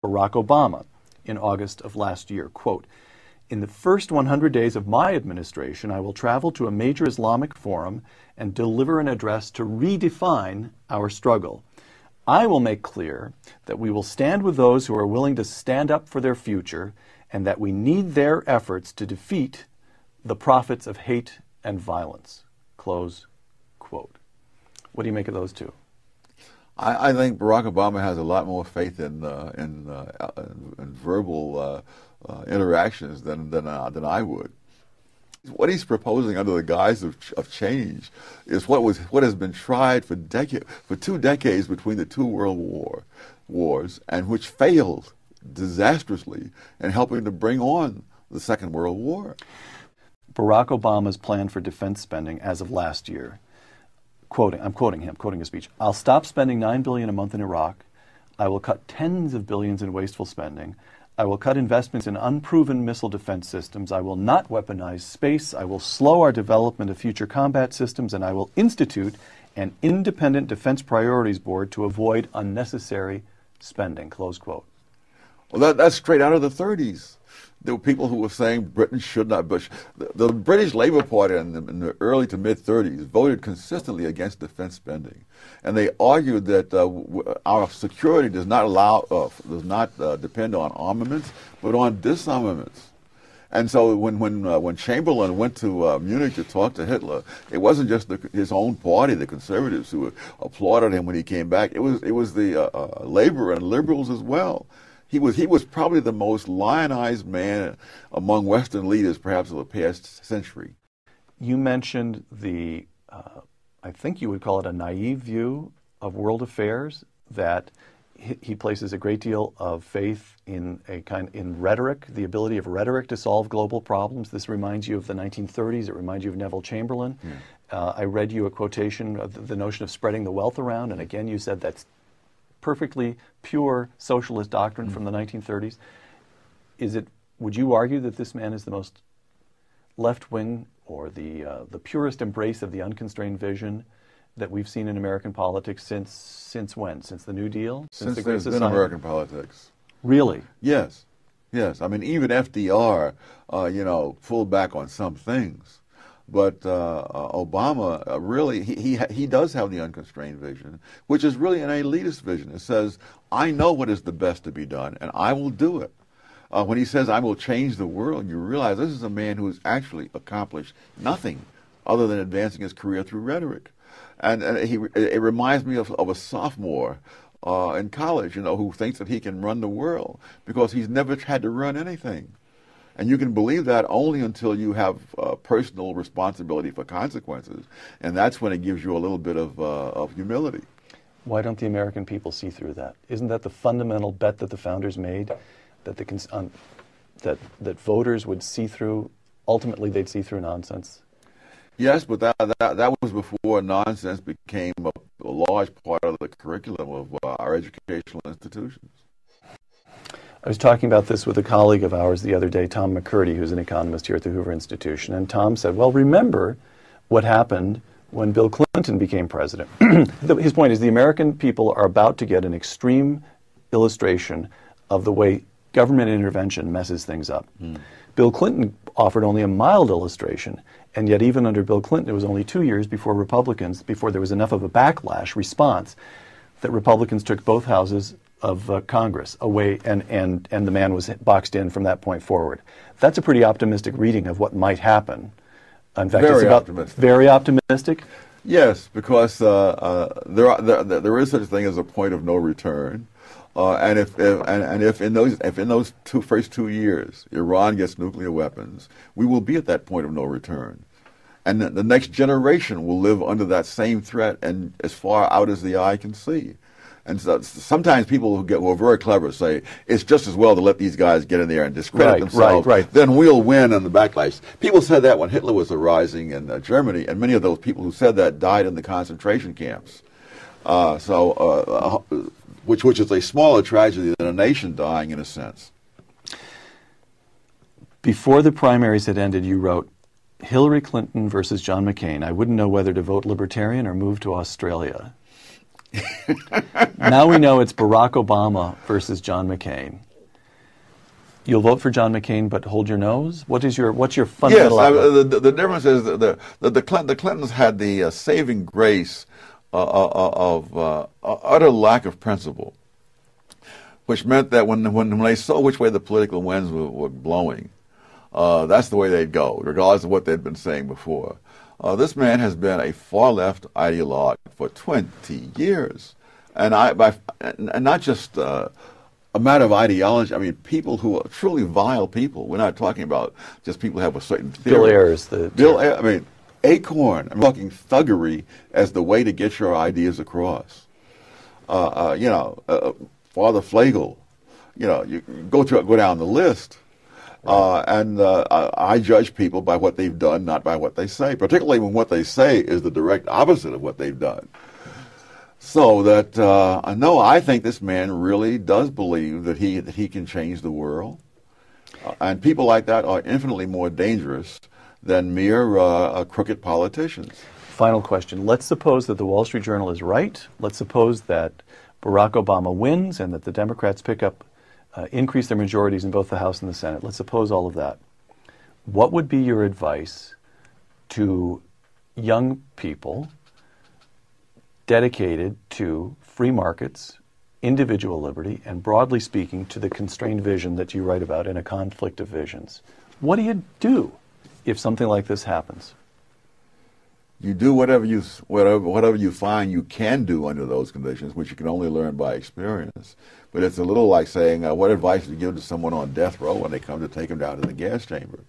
Barack Obama in August of last year, quote, "In the first 100 days of my administration, I will travel to a major Islamic forum and deliver an address to redefine our struggle. I will make clear that we will stand with those who are willing to stand up for their future and that we need their efforts to defeat the prophets of hate and violence." Close quote. What do you make of those two? I think Barack Obama has a lot more faith in verbal interactions than I would. What he's proposing under the guise of change is what has been tried for 2 decades between the two world wars, and which failed disastrously in helping to bring on the Second World War. Barack Obama's plan for defense spending as of last year, I'm quoting his speech, "I'll stop spending $9 billion a month in Iraq. I will cut tens of billions in wasteful spending. I will cut investments in unproven missile defense systems. I will not weaponize space. I will slow our development of future combat systems, and I will institute an independent defense priorities board to avoid unnecessary spending." Close quote. Well, that's straight out of the 30s. There were people who were saying Britain should not. The British Labour Party in the early to mid-30s voted consistently against defense spending, and they argued that our security does not depend on armaments, but on disarmaments. And so when Chamberlain went to Munich to talk to Hitler, it wasn't just his own party, the conservatives, who applauded him when he came back. It was the Labour and liberals as well. He was probably the most lionized man among Western leaders, perhaps, of the past century. You mentioned the, I think you would call it a naive view of world affairs, that he places a great deal of faith in rhetoric, the ability of rhetoric to solve global problems. This reminds you of the 1930s. It reminds you of Neville Chamberlain. I read you a quotation of the notion of spreading the wealth around, and again you said that's perfectly pure socialist doctrine from the 1930s. Would you argue that this man is the most left-wing, or the purest embrace of the unconstrained vision that we've seen in American politics since when? Since the New Deal? Since the Great Society? In American politics. Really? Yes. Yes. I mean, even FDR, pulled back on some things. But Obama really, he does have the unconstrained vision, which is really an elitist vision. It says, I know what is the best to be done, and I will do it. When he says, I will change the world, you realize this is a man who has actually accomplished nothing other than advancing his career through rhetoric. And it reminds me of a sophomore in college, who thinks that he can run the world because he's never had to run anything. And you can believe that only until you have personal responsibility for consequences, and that's when it gives you a little bit of humility. Why don't the American people see through that? Isn't that the fundamental bet that the founders made, that that voters would see through? Ultimately, they'd see through nonsense. Yes, but that was before nonsense became a large part of the curriculum of our educational institutions. I was talking about this with a colleague of ours the other day, Tom McCurdy, who's an economist here at the Hoover Institution, and Tom said, well, remember what happened when Bill Clinton became president. His point is the American people are about to get an extreme illustration of the way government intervention messes things up. Bill Clinton offered only a mild illustration, and yet even under Bill Clinton, it was only 2 years before there was enough of a backlash response that Republicans took both houses of Congress away, and the man was boxed in from that point forward. That's a pretty optimistic reading of what might happen. In fact, very it's about optimistic. Very optimistic. Yes, because there is such a thing as a point of no return, and if in those first 2 years Iran gets nuclear weapons, we will be at that point of no return, and the next generation will live under that same threat and as far out as the eye can see. And so sometimes people who are very clever say it's just as well to let these guys get in there and discredit themselves. Right. Then we'll win on the backlash. People said that when Hitler was arising in Germany, and many of those people who said that died in the concentration camps. Which is a smaller tragedy than a nation dying, in a sense. Before the primaries had ended, you wrote, Hillary Clinton versus John McCain. I wouldn't know whether to vote Libertarian or move to Australia. Now we know it's Barack Obama versus John McCain. You'll vote for John McCain, but hold your nose. What's your fundamental? Yes, the difference is that the Clintons had the saving grace of utter lack of principle, which meant that when they saw which way the political winds were blowing, that's the way they'd go, regardless of what they'd been saying before. This man has been a far-left ideologue for 20 years, and not just a matter of ideology. I mean, people who are truly vile people. We're not talking about just people who have a certain theory. Bill Ayers, I mean, Acorn. I'm talking thuggery as the way to get your ideas across. Father Flagel. You go down the list. I judge people by what they've done, not by what they say, particularly when what they say is the direct opposite of what they've done. So that, no, I think this man really does believe that he can change the world. And people like that are infinitely more dangerous than mere crooked politicians. Final question. Let's suppose that the Wall Street Journal is right. Let's suppose that Barack Obama wins and that the Democrats increase their majorities in both the House and the Senate. Let's suppose all of that. What would be your advice to young people dedicated to free markets, individual liberty, and broadly speaking to the constrained vision that you write about in A Conflict of Visions? What do you do if something like this happens? You do whatever you find you can do under those conditions, which you can only learn by experience. But it's a little like saying, what advice do you give to someone on death row when they come to take him down to the gas chamber?